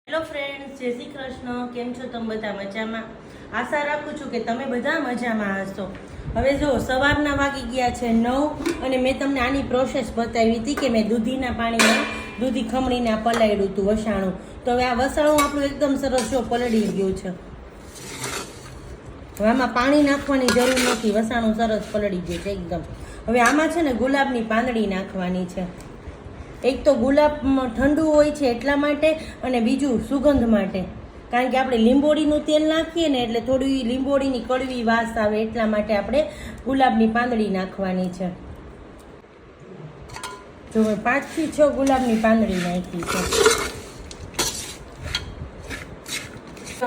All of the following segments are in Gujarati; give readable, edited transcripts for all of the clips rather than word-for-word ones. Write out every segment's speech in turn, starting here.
હેલો ફ્રેન્ડ્સ, જય શ્રી કૃષ્ણ. કેમ છો તમે બધા? મજામાં? આશા રાખું છું કે તમે બધા મજામાં હશો. હવે જો સવારના વાગી ગયા છે 9 અને મેં તમને આની પ્રોસેસ બતાવી હતી કે મેં દૂધીના પાણીમાં દૂધી ખમણીને પલાળ્યું હતું વસાણું. તો હવે આ વસાણું આપણું એકદમ સરસ જો પલળી ગયું છે. હવે આમાં પાણી નાખવાની જરૂર નથી, વસાણું સરસ પલળી ગયું છે એકદમ. હવે આમાં છે ને ગુલાબની પાંદડી નાખવાની છે. એક તો ગુલાબ ઠંડુ હોય છે એટલા માટે, અને બીજું સુગંધ માટે, કારણ કે આપણે લીંબોળીનું તેલ નાખીએ ને એટલે થોડી લીંબોળીની કડવી વાસ આવે એટલા માટે આપણે ગુલાબની પાંદડી નાખવાની છે. જો 5 થી 6 ગુલાબની પાંદડી નાખી છે.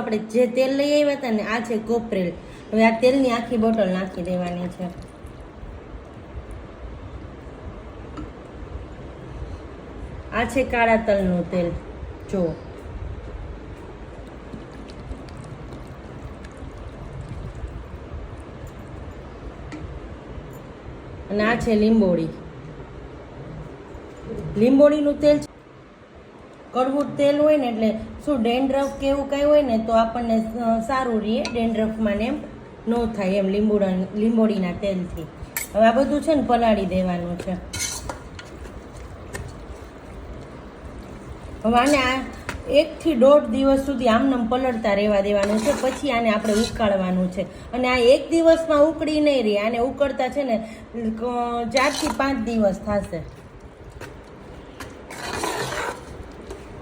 આપણે જે તેલ લઈ આવ્યા હતા ને, આ છે કોપરેલ. હવે આ તેલની આખી બોટલ નાખી દેવાની છે. આ છે કાળા તલનું તેલ, જો. અને આ છે લીંબોળી. લીંબોળીનું તેલ કડવું તેલ હોય ને એટલે શું ડેન્ડ્રફ કે એવું કંઈ હોય ને તો આપણને સારું રહે, ડેન્ડ્રફમાં ને એમ ન થાય એમ લીંબોળીના તેલથી. હવે આ બધું છે ને પલાળી દેવાનું છે. હવે આને 1 થી 1.5 દિવસ સુધી આમનામ પલળતા રહેવા દેવાનું છે. પછી આને આપણે ઉકાળવાનું છે. અને આ 1 દિવસમાં ઉકળી નહીં રહે, આને ઉકળતા છે ને 4 થી 5 દિવસ થશે.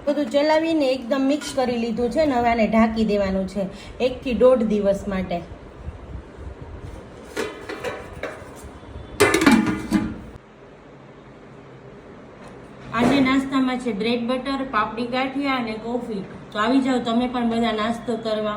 બધું ચલાવીને એકદમ મિક્સ કરી લીધું છે ને હવે આને ઢાંકી દેવાનું છે 1 થી 1.5 દિવસ માટે. આજે નાસ્તામાં છે બ્રેડ બટર, પાપડી ગાંઠિયા અને કોફી. તો આવી જાઓ તમે પણ બધા નાસ્તો કરવા.